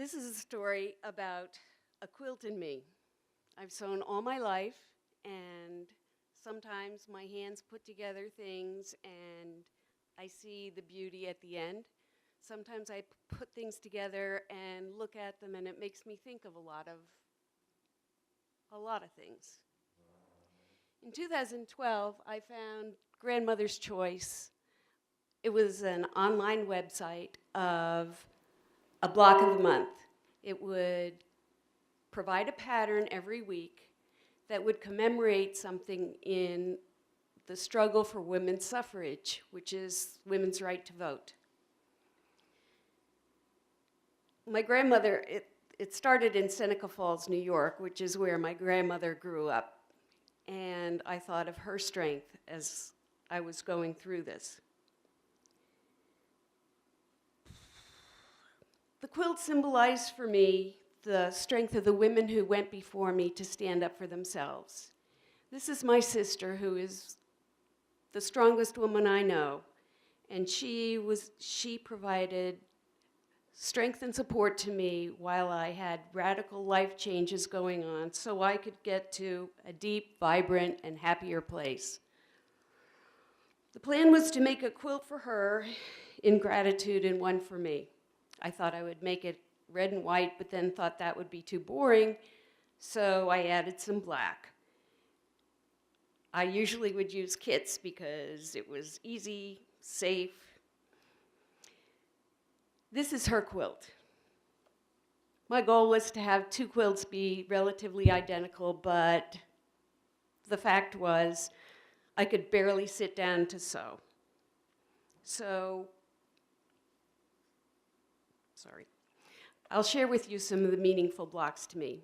This is a story about a quilt and me. I've sewn all my life, and sometimes my hands put together things and I see the beauty at the end. Sometimes I put things together and look at them and it makes me think of a lot of things. In 2012, I found Grandmother's Choice. It was an online website of a block of the month. It would provide a pattern every week that would commemorate something in the struggle for women's suffrage, which is women's right to vote. My grandmother, it started in Seneca Falls, New York, which is where my grandmother grew up. And I thought of her strength as I was going through this. The quilt symbolized for me the strength of the women who went before me to stand up for themselves. This is my sister, who is the strongest woman I know, and she provided strength and support to me while I had radical life changes going on so I could get to a deep, vibrant, and happier place. The plan was to make a quilt for her in gratitude and one for me. I thought I would make it red and white, but then thought that would be too boring, so I added some black. I usually would use kits because it was easy, safe. This is her quilt. My goal was to have two quilts be relatively identical, but the fact was I could barely sit down to sew. I'll share with you some of the meaningful blocks to me.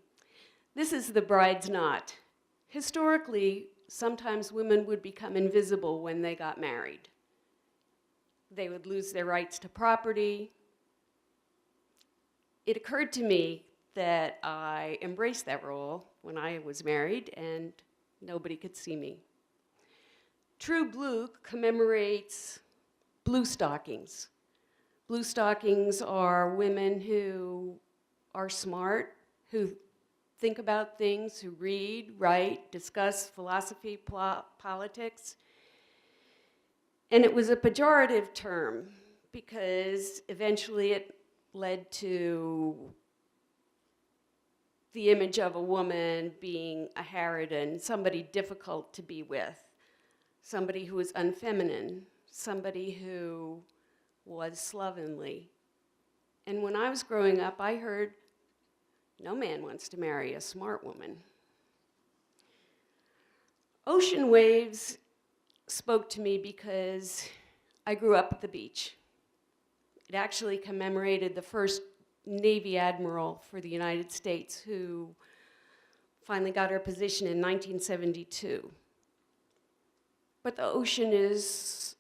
This is the bride's knot. Historically, sometimes women would become invisible when they got married. They would lose their rights to property. It occurred to me that I embraced that role when I was married and nobody could see me. True Blue commemorates blue stockings. Blue stockings are women who are smart, who think about things, who read, write, discuss philosophy, politics. And it was a pejorative term because eventually it led to the image of a woman being a harridan, somebody difficult to be with, somebody who was unfeminine, somebody who was slovenly. And when I was growing up, I heard, no man wants to marry a smart woman. Ocean waves spoke to me because I grew up at the beach. It actually commemorated the first Navy admiral for the United States who finally got her position in 1972. But the ocean is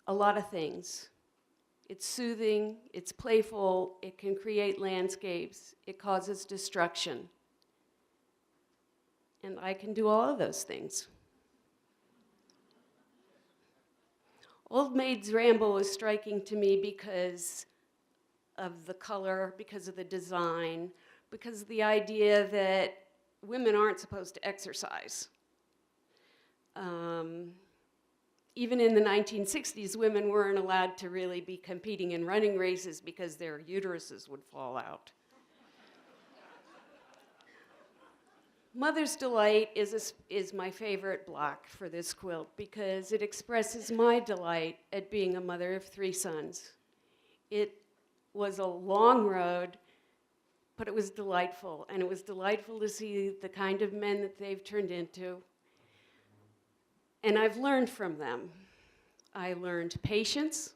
a lot of things. It's soothing, it's playful, it can create landscapes, it causes destruction. And I can do all of those things. Old Maid's Ramble was striking to me because of the color, because of the design, because of the idea that women aren't supposed to exercise. Even in the 1960s, women weren't allowed to really be competing in running races because their uteruses would fall out. Mother's Delight is my favorite block for this quilt because it expresses my delight at being a mother of 3 sons. It was a long road, but it was delightful, and it was delightful to see the kind of men that they've turned into. And I've learned from them. I learned patience.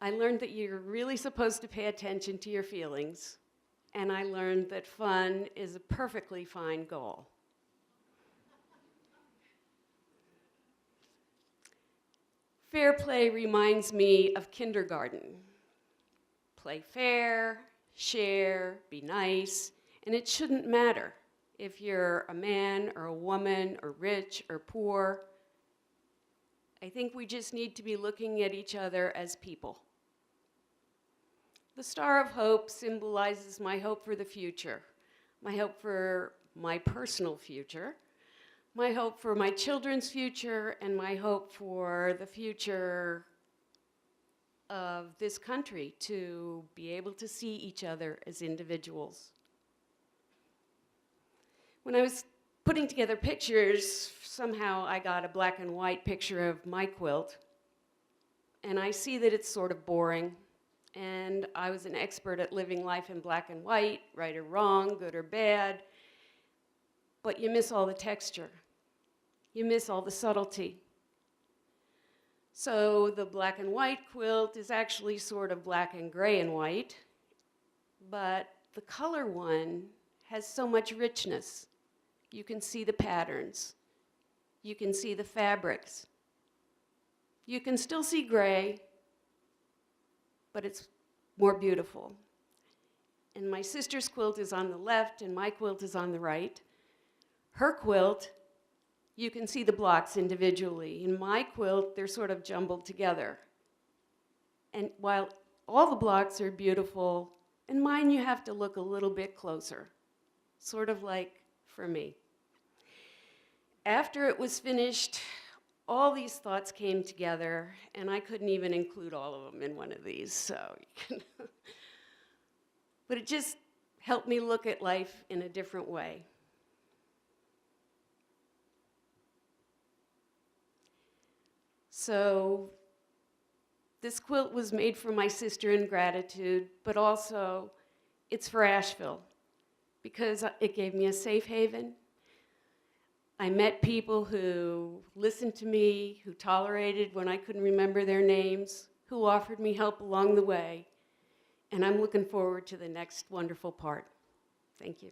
I learned that you're really supposed to pay attention to your feelings. And I learned that fun is a perfectly fine goal. Fair play reminds me of kindergarten. Play fair, share, be nice, and it shouldn't matter if you're a man or a woman or rich or poor. I think we just need to be looking at each other as people. The Star of Hope symbolizes my hope for the future, my hope for my personal future, my hope for my children's future, and my hope for the future of this country to be able to see each other as individuals. When I was putting together pictures, somehow I got a black and white picture of my quilt, and I see that it's sort of boring. And I was an expert at living life in black and white, right or wrong, good or bad. But you miss all the texture. You miss all the subtlety. So the black and white quilt is actually sort of black and gray and white, but the color one has so much richness. You can see the patterns. You can see the fabrics. You can still see gray, but it's more beautiful. And my sister's quilt is on the left, and my quilt is on the right. Her quilt, you can see the blocks individually. In my quilt, they're sort of jumbled together. And while all the blocks are beautiful, in mine you have to look a little bit closer, sort of like for me. After it was finished, all these thoughts came together, and I couldn't even include all of them in one of these, so but it just helped me look at life in a different way. So this quilt was made for my sister in gratitude, but also it's for Asheville, because it gave me a safe haven. I met people who listened to me, who tolerated when I couldn't remember their names, who offered me help along the way, and I'm looking forward to the next wonderful part. Thank you.